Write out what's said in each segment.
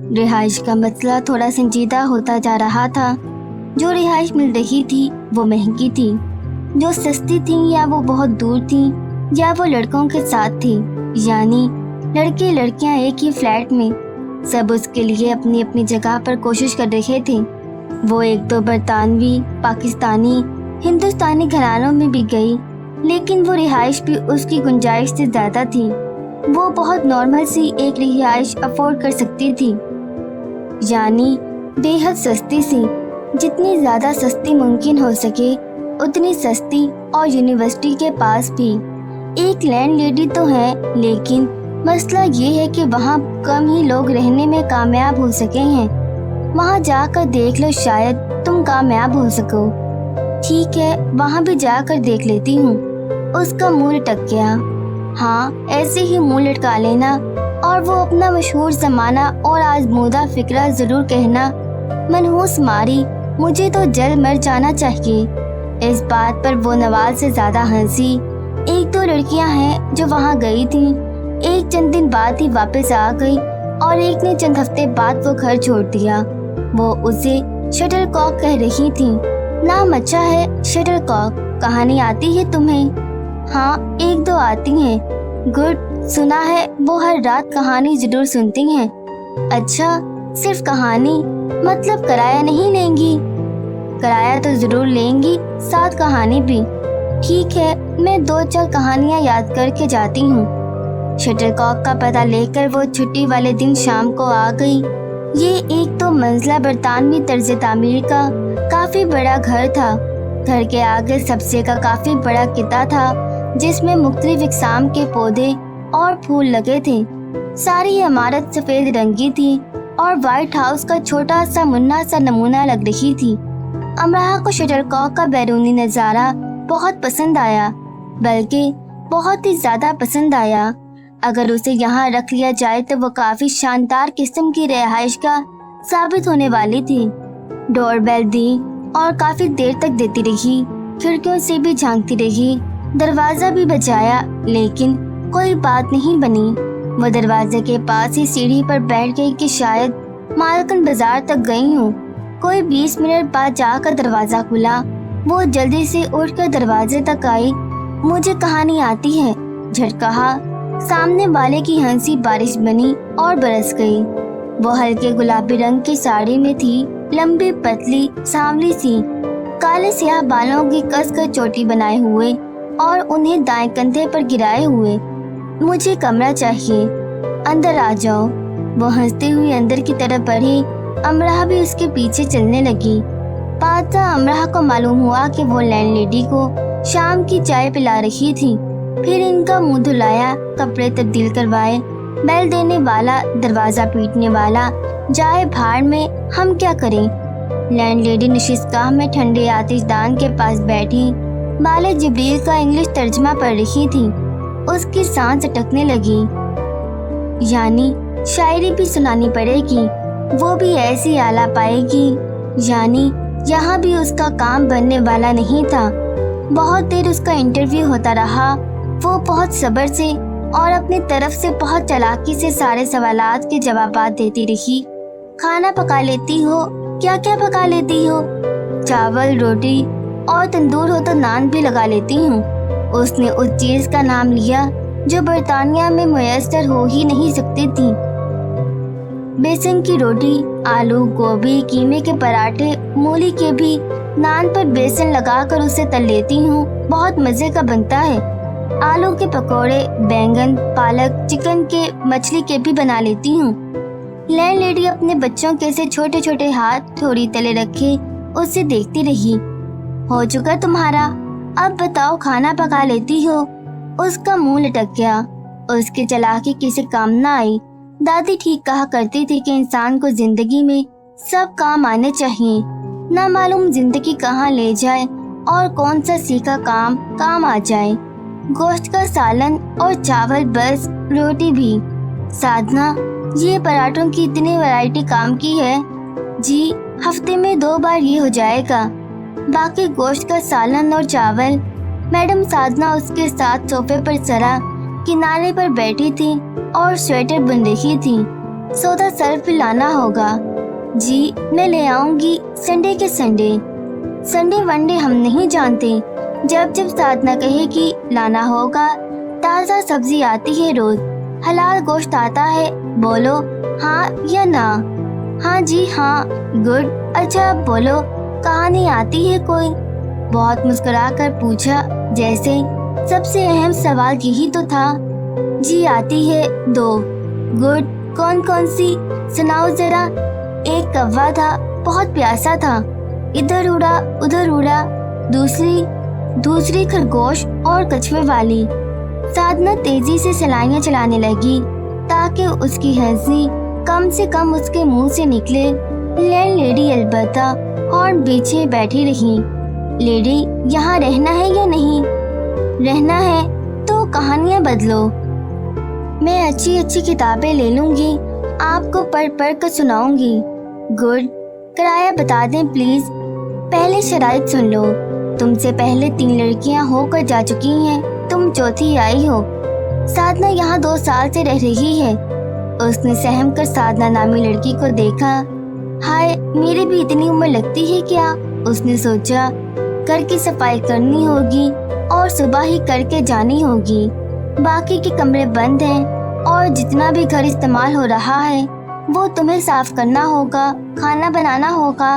रिहाइश का मसला थोड़ा संजीदा होता जा रहा था। जो रिहाइश मिल रही थी वो महंगी थी, जो सस्ती थी या वो बहुत दूर थी या वो लड़कों के साथ थी, यानी लड़के लड़कियां एक ही फ्लैट में। सब उसके लिए अपनी अपनी जगह पर कोशिश कर रहे थे। वो एक दो बरतानवी, पाकिस्तानी, हिंदुस्तानी घरानों में भी गई, लेकिन वो रिहाइश भी उसकी गुंजाइश से ज़्यादा थी। वो बहुत नॉर्मल सी एक रिहाइश अफोर्ड कर सकती थी, यानी बेहद सस्ती सी, जितनी ज़्यादा सस्ती मुमकिन हो सके उतनी सस्ती, और यूनिवर्सिटी के पास भी। एक लैंड लेडी तो है, लेकिन मसला ये है कि वहाँ कम ही लोग रहने में कामयाब हो सके हैं। वहाँ जाकर देख लो, शायद तुम कामयाब हो सको। ठीक है, वहाँ भी जाकर देख लेती हूँ। उसका मुंह लटक गया। हाँ, ऐसे ही मुंह लटका लेना और वो अपना मशहूर ज़माना और आजमूदा फिक्रा ज़रूर कहना। मनहूस मारी, मुझे तो जल मर जाना चाहिए। इस बात पर वो नवाज से ज़्यादा हंसी। एक दो लड़कियां हैं जो वहाँ गई थीं, एक चंद दिन बाद ही वापस आ गई और एक ने चंद हफ्ते बाद वो घर छोड़ दिया। वो उसे शटल कॉक कह रही थी। नाम अच्छा है, शटल कॉक। कहानी आती है तुम्हें? हाँ, एक दो आती हैं। गुड, सुना है वो हर रात कहानी जरूर सुनती हैं। अच्छा, सिर्फ कहानी? मतलब किराया नहीं लेंगी? किराया तो जरूर लेंगी, साथ कहानी भी। ठीक है, मैं दो चार कहानियाँ याद करके जाती हूँ। शटलकॉक का पता लेकर वो छुट्टी वाले दिन शाम को आ गई। ये एक तो मंजिला बरतानवी तर्ज तामीर का काफी बड़ा घर था। घर के आगे सब्ज़े का काफी बड़ा किता था, जिसमें मुख्तलिफ इक़साम के पौधे और फूल लगे थे। सारी इमारत सफेद रंग की थी और व्हाइट हाउस का छोटा सा मुन्ना सा नमूना लग रही थी। अमराह को शटलकॉक का बैरूनी नज़ारा बहुत पसंद आया, बल्कि बहुत ही ज्यादा पसंद आया। अगर उसे यहाँ रख लिया जाए तो वो काफी शानदार किस्म की रिहाइश का साबित होने वाली थी। डोरबेल दी और काफी देर तक देती रही। खिड़कियों से भी झांकती रही, दरवाजा भी बजाया, लेकिन कोई बात नहीं बनी। वो दरवाजे के पास ही सीढ़ी पर बैठ गई कि शायद मालकन बाजार तक गई हूँ। कोई 20 मिनट बाद जाकर दरवाजा खुला। वो जल्दी से उठकर दरवाजे तक आई। मुझे कहानी आती है, झट कहा। सामने वाले की हंसी बारिश बनी और बरस गई। वो हल्के गुलाबी रंग की साड़ी में थी, लंबी पतली सांवली सी, काले स्याह बालों की कसकर चोटी बनाए हुए और उन्हें दाएं कंधे पर गिराए हुए। मुझे कमरा चाहिए, अंदर आ जाओ। वो हंसते हुए अंदर की तरफ बढ़ी। अमराह भी उसके पीछे चलने लगी। पाता अमराह को मालूम हुआ कि वो लैंडलेडी को शाम की चाय पिला रही थी। फिर इनका मुंह धुलाया, कपड़े तब्दील करवाए, बेल देने वाला, दरवाजा पीटने वाला, जाए भाड़ में, हम क्या करें। लैंडलेडी नशिस्तगाह में ठंडे आतिशदान के पास बैठी बाले जिब्रील का इंग्लिश तर्जमा पढ़ रही थी। उसकी सांस अटकने लगी। यानी शायरी भी सुनानी पड़ेगी, वो भी ऐसी आला पाएगी। यानी यहाँ भी उसका काम बनने वाला नहीं था। बहुत देर उसका इंटरव्यू होता रहा। वो बहुत सब्र से और अपनी तरफ से बहुत चालाकी से सारे सवालात के जवाबात देती रही। खाना पका लेती हो? क्या क्या पका लेती हो? चावल, रोटी और तंदूर हो तो नान भी लगा लेती हूँ। उसने उस चीज का नाम लिया जो बरतानिया में मुयस्सर हो ही नहीं सकती थी। बेसन की रोटी, आलू, गोभी, कीमे के पराठे, मूली के भी। नान पर बेसन लगाकर उसे तल लेती हूँ, बहुत मजे का बनता है। आलू के पकोड़े, बैंगन, पालक, चिकन के, मछली के भी बना लेती हूँ। लैंडलेडी अपने बच्चों के से छोटे छोटे हाथ थोड़ी तले रखे उसे देखती रही। हो चुका तुम्हारा, अब बताओ खाना पका लेती हो? उसका मुंह लटक गया। उसकी चालाकी किसी काम न आई। दादी ठीक कहा करती थी कि इंसान को जिंदगी में सब काम आने चाहिए। ना मालूम जिंदगी कहाँ ले जाए और कौन सा सीखा काम आ जाए। गोश्त का सालन और चावल बस, रोटी भी। साधना, ये पराठों की इतनी वैरायटी काम की है। जी, हफ्ते में 2 बार ये हो जाएगा। बाकी गोश्त का सालन और चावल। मैडम साधना उसके साथ सोफे पर सरा किनारे पर बैठी थी और स्वेटर बुन रही थी। सौदा सर्फ भी लाना होगा। जी मैं ले आऊंगी, संडे के संडे। संडे वनडे हम नहीं जानते। जब जब साधना कहे कि लाना होगा, ताज़ा सब्जी आती है रोज, हलाल गोश्त आता है, बोलो हाँ या ना। हाँ जी हाँ, गुड। अच्छा अब बोलो, कहानी आती है कोई? बहुत मुस्कुरा कर पूछा, जैसे सबसे अहम सवाल यही तो था। जी आती है 2। गुड। कौन कौन सी, सुनाओ जरा। एक कौवा था, बहुत प्यासा था, इधर उड़ा उधर उड़ा। दूसरी खरगोश और कछुए वाली। साधना तेजी से सलाइयां चलाने लगी ताकि उसकी हंसी कम से कम उसके मुंह से निकले। लैंड लेडी अलबत्ता हॉर्न पीछे बैठी रही। लेडी, यहाँ रहना है या नहीं? रहना है तो कहानियाँ बदलो। मैं अच्छी अच्छी किताबें ले लूंगी, आपको पढ़ पढ़ कर सुनाऊंगी। गुड। किराया बता दें प्लीज। पहले शराइत सुन लो। तुमसे पहले 3 लड़कियां होकर जा चुकी हैं, तुम चौथी आई हो। साधना यहाँ 2 साल से रह रही है। उसने सहम कर साधना नामी लड़की को देखा। हाय, मेरी भी इतनी उम्र लगती है क्या? उसने सोचा। घर की सफाई करनी होगी और सुबह ही करके जानी होगी। बाकी के कमरे बंद हैं और जितना भी घर इस्तेमाल हो रहा है वो तुम्हें साफ करना होगा, खाना बनाना होगा।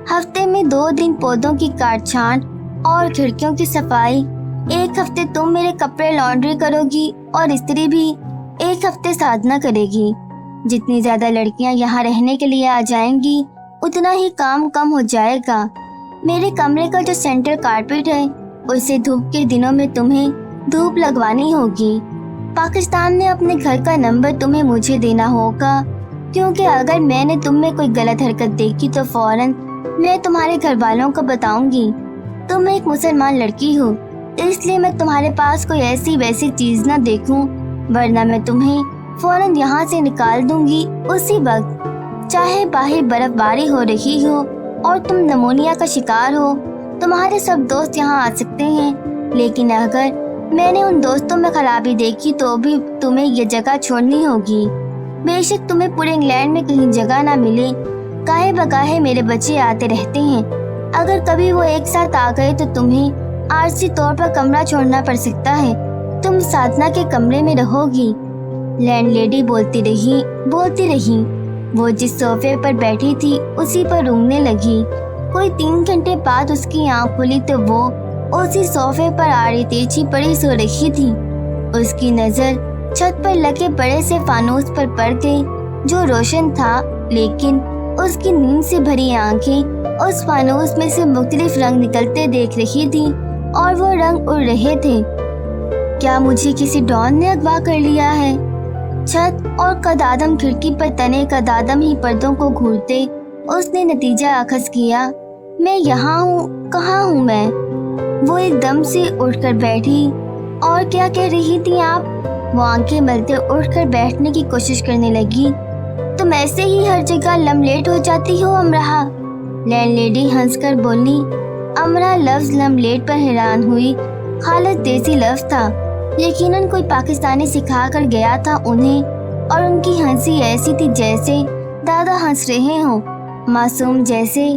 हफ्ते में 2 दिन पौधों की काट छांट और खिड़कियों की सफाई। एक हफ्ते तुम मेरे कपड़े लॉन्ड्री करोगी और इस्त्री भी। एक हफ्ते साधना करेगी। जितनी ज्यादा लड़कियां यहाँ रहने के लिए आ जाएंगी उतना ही काम कम हो जाएगा। मेरे कमरे का जो सेंटर कारपेट है उसे धूप के दिनों में तुम्हें धूप लगवानी होगी। पाकिस्तान में अपने घर का नंबर तुम्हें मुझे देना होगा, क्योंकि अगर मैंने तुम में कोई गलत हरकत देखी तो फौरन मैं तुम्हारे घर वालों को बताऊंगी। तुम एक मुसलमान लड़की हो, इसलिए मैं तुम्हारे पास कोई ऐसी वैसी चीज न देखूं, वरना मैं तुम्हें फौरन यहाँ से निकाल दूंगी उसी वक्त। चाहे बाहर बर्फबारी हो रही हो और तुम नमोनिया का शिकार हो, तुम्हारे सब दोस्त यहाँ आ सकते हैं, लेकिन अगर मैंने उन दोस्तों में खराबी देखी तो भी तुम्हें ये जगह छोड़नी होगी। बेशक तुम्हें पूरे इंग्लैंड में कहीं जगह ना मिले, काहे बगाहे मेरे बच्चे आते रहते हैं। अगर कभी वो एक साथ आ गए तो तुम्हें आरसी तौर पर कमरा छोड़ना पड़ सकता है। तुम साधना के कमरे में रहोगी। लैंडलेडी बोलती रही। वो जिस सोफे पर बैठी थी उसी पर रूंगने लगी। कोई 3 घंटे बाद उसकी आंख खुली तो वो उसी सोफे पर आड़ी तेजी पड़ी सो रही थी। उसकी नजर छत पर लगे बड़े से फानूस पर पड़ गई जो रोशन था, लेकिन उसकी नींद से भरी आंखें उस फानूस में से मुख्तलिफ रंग निकलते देख रही थी और वो रंग उड़ रहे थे। क्या मुझे किसी डॉन ने अगवा कर लिया है? छत और कदादम खिड़की पर तने कदादम ही पर्दों को घूरते उसने नतीजा अखज़ किया। मैं यहाँ हूँ, कहाँ हूँ मैं? वो एकदम से उठकर बैठी। और क्या कह रही थी आप? वो आंखें मलते उठकर बैठने की कोशिश करने लगी। तुम ऐसे ही हर जगह लमलेट हो जाती हो अमराह। लैंडलेडी हंसकर बोली। अमरा लफ्ज लमलेट पर हैरान हुई। खालिद देसी लफ्ज था, यकीनन कोई पाकिस्तानी सिखा कर गया था उन्हें, और उनकी हंसी ऐसी थी जैसे दादा हंस रहे हों, मासूम जैसे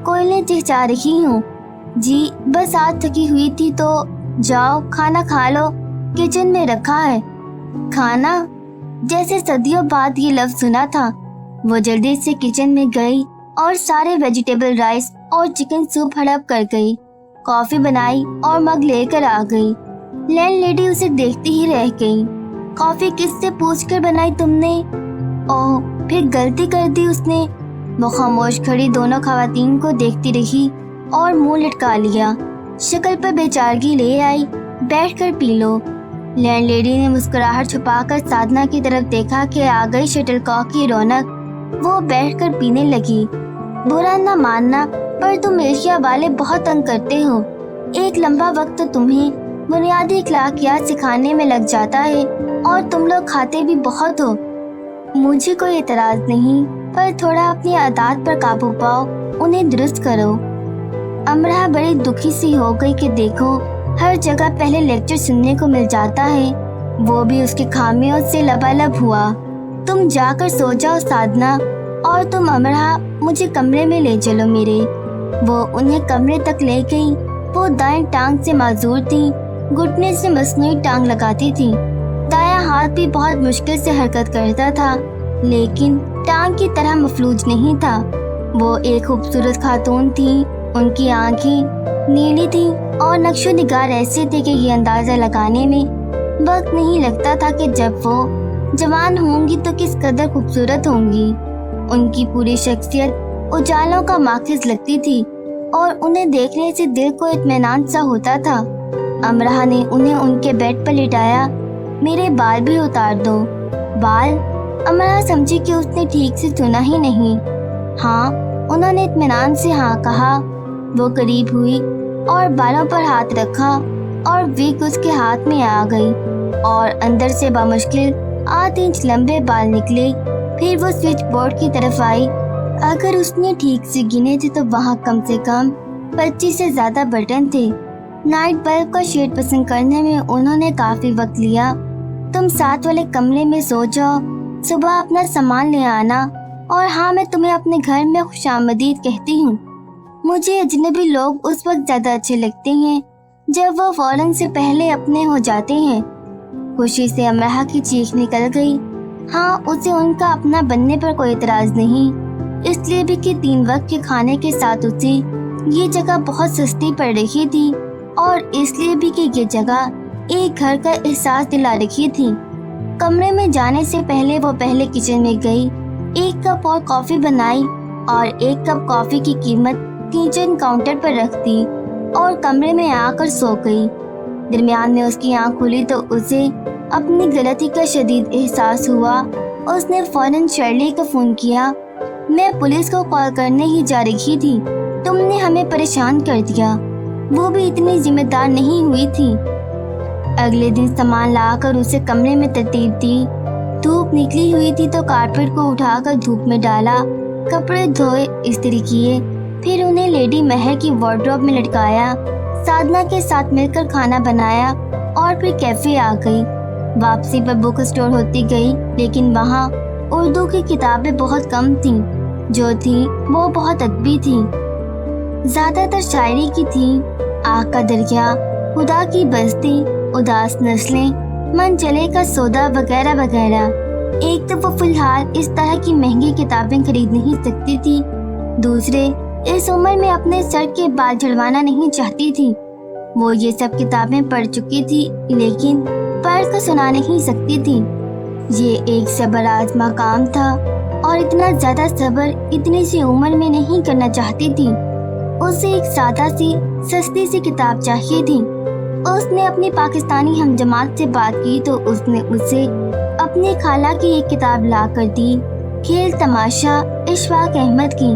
कोयले चहचा रही हों। जी बस आज थकी हुई थी तो जाओ खाना खा लो, किचन में रखा है। खाना? जैसे सदियों बाद ये लफ्ज सुना था। वो जल्दी से किचन में गई और सारे वेजिटेबल राइस और चिकन सूप हड़प कर गई। कॉफी बनाई और मग लेकर आ गई। लैंडलेडी उसे देखती ही रह गई। कॉफी किससे पूछकर बनाई तुमने? ओह, फिर गलती कर दी उसने। वो खामोश खड़ी दोनों खवातीन को देखती रही और मुंह लटका लिया। शक्ल पर बेचारगी ले आई। बैठ कर पी लो। लैंडलेडी ने मुस्कुराहट छुपाकर साधना की तरफ देखा कि आ गई शटलकॉक की रौनक। वो बैठकर पीने लगी। बुरा न मानना, पर तुम एशिया वाले बहुत तंग करते हो। एक लंबा वक्त तो तुम्हें बुनियादी अखलाकियात सिखाने में लग जाता है और तुम लोग खाते भी बहुत हो। मुझे कोई एतराज नहीं, पर थोड़ा अपनी आदत पर काबू पाओ, उन्हें दुरुस्त करो। अमरा बड़ी दुखी सी हो गई कि देखो हर जगह पहले लेक्चर सुनने को मिल जाता है, वो भी उसके खामियों से लबालब हुआ। तुम जाकर सो जाओ साधना, और तुम अमरा मुझे कमरे में ले चलो मेरे। वो उन्हें कमरे तक ले गई। वो दाएं टांग से माजूर थी, घुटने से मसनूई टांग लगाती थी। दायां हाथ भी बहुत मुश्किल से हरकत करता था, लेकिन टांग की तरह मफलूज नहीं था। वो एक खूबसूरत खातून थी। उनकी आंखें नीली थी और नक्शो निगार ऐसे थे कि ये अंदाजा लगाने में वक्त नहीं लगता था कि जब वो जवान होंगी तो किस कदर खूबसूरत होंगी। उनकी पूरी शख्सियत उजालों का माखिज लगती थी और उन्हें देखने से दिल को इत्मीनान सा होता था। अमरा ने उन्हें उनके बेड पर लिटाया। मेरे बाल भी उतार दो। बाल? अमरा समझी कि उसने ठीक से सुना ही नहीं। हाँ, उन्होंने इत्मीनान से हाँ कहा। वो करीब हुई और बालों पर हाथ रखा और विग उसके हाथ में आ गई और अंदर से बामुश्किल 8 इंच लंबे बाल निकले। फिर वो स्विच बोर्ड की तरफ आई। अगर उसने ठीक से गिने थे तो वहाँ कम से कम 25 से ज्यादा बटन थे। नाइट बल्ब का शेड पसंद करने में उन्होंने काफी वक्त लिया। तुम साथ वाले कमरे में सो जाओ, सुबह अपना सामान ले आना, और हाँ, मैं तुम्हें अपने घर में खुशामदीद कहती हूँ। मुझे अजनबी लोग उस वक्त ज्यादा अच्छे लगते हैं जब वो फौरन से पहले अपने हो जाते हैं। खुशी से अमरा की चीख निकल गई। हाँ, उसे उनका अपना बनने पर कोई एतराज नहीं, इसलिए भी कि 3 वक्त के खाने के साथ उसे ये जगह बहुत सस्ती पड़ रही थी, और इसलिए भी कि ये जगह एक घर का एहसास दिला रही थी। कमरे में जाने से पहले वो पहले किचन में गई, 1 कप और कॉफी बनाई और 1 कप कॉफी की कीमत किचन काउंटर पर रख दी और कमरे में आकर सो गई। दरमियान में उसकी आंख खुली तो उसे अपनी गलती का शदीद एहसास हुआ। उसने फौरन शर्ली को फोन किया। मैं पुलिस को कॉल करने ही जा रही थी, तुमने हमें परेशान कर दिया। वो भी इतनी जिम्मेदार नहीं हुई थी। अगले दिन सामान लाकर उसे कमरे में तरतीब दी। धूप निकली हुई थी तो कारपेट को उठाकर धूप में डाला, कपड़े धोए, इस्त्री किए, फिर उन्हें लेडी महर की वार्डरोब में लटकाया। साधना के साथ मिलकर खाना बनाया और फिर कैफे आ गई। वापसी पर बुक स्टोर होती गई, लेकिन वहाँ उर्दू की किताबें बहुत कम थीं। जो थी वो बहुत अदबी थी, ज्यादातर शायरी की थी। आग का दरिया, खुदा की बस्ती, उदास नस्लें, मन चले का सौदा वगैरह वगैरह। एक तो वो फिलहाल इस तरह की महंगी किताबें खरीद नहीं सकती थी, दूसरे इस उम्र में अपने सर के बाल झड़वाना नहीं चाहती थी। वो ये सब किताबें पढ़ चुकी थी, लेकिन पढ़ कर सुना नहीं सकती थी। ये एक सब्र आजमा काम था और इतना ज्यादा सब्र इतनी सी उम्र में नहीं करना चाहती थी। उसे एक सादा सी सस्ती सी किताब चाहिए थी। उसने अपनी पाकिस्तानी हमजमात से बात की तो उसने उसे अपनी खाला की एक किताब ला कर दी, खेल तमाशा, इशफाक अहमद की।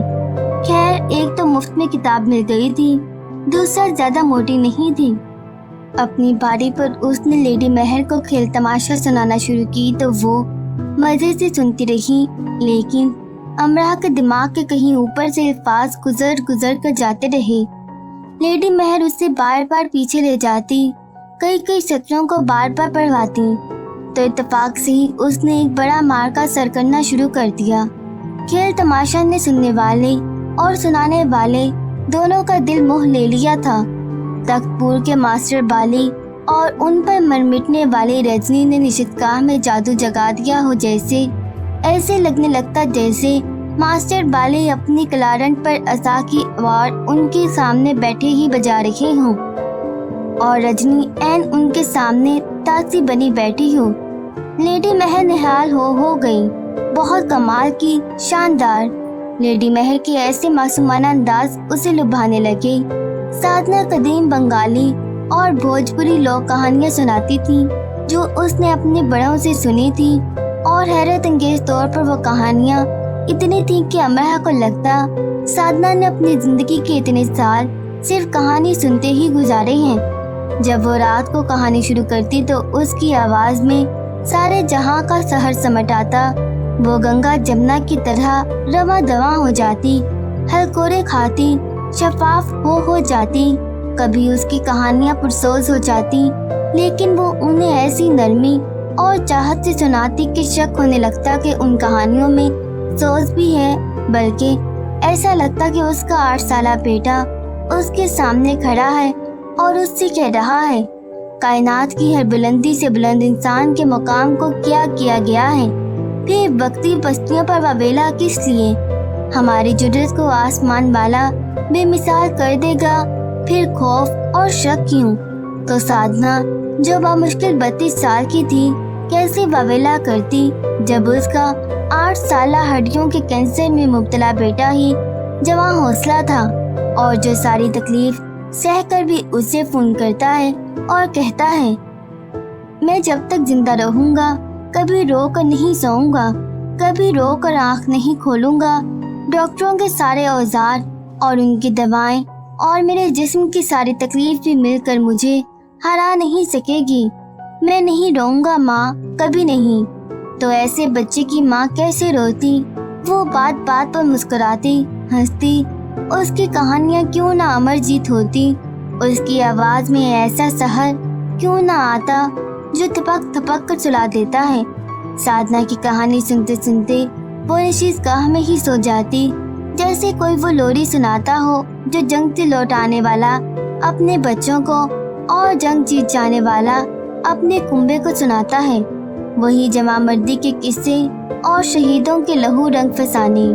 खैर, एक तो मुफ्त में किताब मिल गई थी, दूसरा ज्यादा मोटी नहीं थी। अपनी बारी पर उसने लेडी महर को खेल तमाशा सुनाना शुरू की तो वो मजे से सुनती रही, लेकिन अमरा के दिमाग के कहीं ऊपर से अल्फाज गुजर गुजर कर जाते रहे। लेडी महर उससे बार बार पीछे ले जाती, कई कई सत्रों को बार बार पढ़वाती, तो इत्तेफाक से ही उसने एक बड़ा मार का सर करना शुरू कर दिया। खेल तमाशा ने सुनने वाले और सुनाने वाले दोनों का दिल मोह ले लिया था। तख्तपुर के मास्टर बाली और उन पर मरमिटने वाली रजनी ने निशितगाह में जादू जगा दिया हो। जैसे ऐसे लगने लगता जैसे मास्टर बाली अपनी कलारंट पर असा की आवाज उनके सामने बैठे ही बजा रहे हों और रजनी ऐन उनके सामने तासी बनी बैठी हो। लेडी महर निहाल हो गई। बहुत कमाल की, शानदार। लेडी महर के ऐसे मासूमाना अंदाज उसे लुभाने लगे। साधना कदीम बंगाली और भोजपुरी लोक कहानियां सुनाती थी जो उसने अपने बड़ों से सुनी थी, और हैरत अंगेज तौर पर वो कहानियां इतनी थी कि अमरा को लगता साधना ने अपनी जिंदगी के इतने साल सिर्फ कहानी सुनते ही गुजारे हैं। जब वो रात को कहानी शुरू करती तो उसकी आवाज में सारे जहां का सहर समट आता। वो गंगा जमुना की तरह रवा दवा हो जाती, हलकोरे खाती, शफाफ हो जाती। कभी उसकी कहानियां पुरसोज हो जाती, लेकिन वो उन्हें ऐसी नरमी और चाहत से सुनाती कि शक होने लगता कि उन कहानियों में सोच भी है, बल्कि ऐसा लगता कि उसका 8 साला बेटा उसके सामने खड़ा है और उससे कह रहा है, कायनात की हर बुलंदी से बुलंद इंसान के मुकाम को क्या किया गया है, फिर वक्ती बस्तियों पर वावेला किस लिए, हमारी जुर्रत को आसमान वाला बेमिसाल कर देगा, फिर खौफ और शक क्यों। तो साधना जो बामुश्किल 32 साल की थी, कैसे वावेला करती जब उसका 8 साला हड्डियों के कैंसर में मुब्तला बेटा ही जवां हौसला था, और जो सारी तकलीफ सहकर भी उसे फोन करता है और कहता है, मैं जब तक जिंदा रहूंगा कभी रो कर नहीं सोऊंगा, कभी रो कर आँख नहीं खोलूंगा। डॉक्टरों के सारे औजार और उनकी दवाएं और मेरे जिस्म की सारी तकलीफ भी मिलकर मुझे हरा नहीं सकेगी। मैं नहीं रोऊंगा माँ, कभी नहीं। तो ऐसे बच्चे की माँ कैसे रोती, वो बात बात पर मुस्कुराती, हंसती, उसकी कहानियाँ क्यों ना अमर जीत होती, उसकी आवाज में ऐसा सहर क्यों ना आता जो थपक थपक कर सुला देता है। साधना की कहानी सुनते सुनते वो नशीसगाह में ही सो जाती, जैसे कोई वो लोरी सुनाता हो जो जंग से लौट आने वाला अपने बच्चों को और जंग जीत जाने वाला अपने कुंबे को सुनाता है। वही जमा मर्दी के किस्से और शहीदों के लहू रंग फसाने।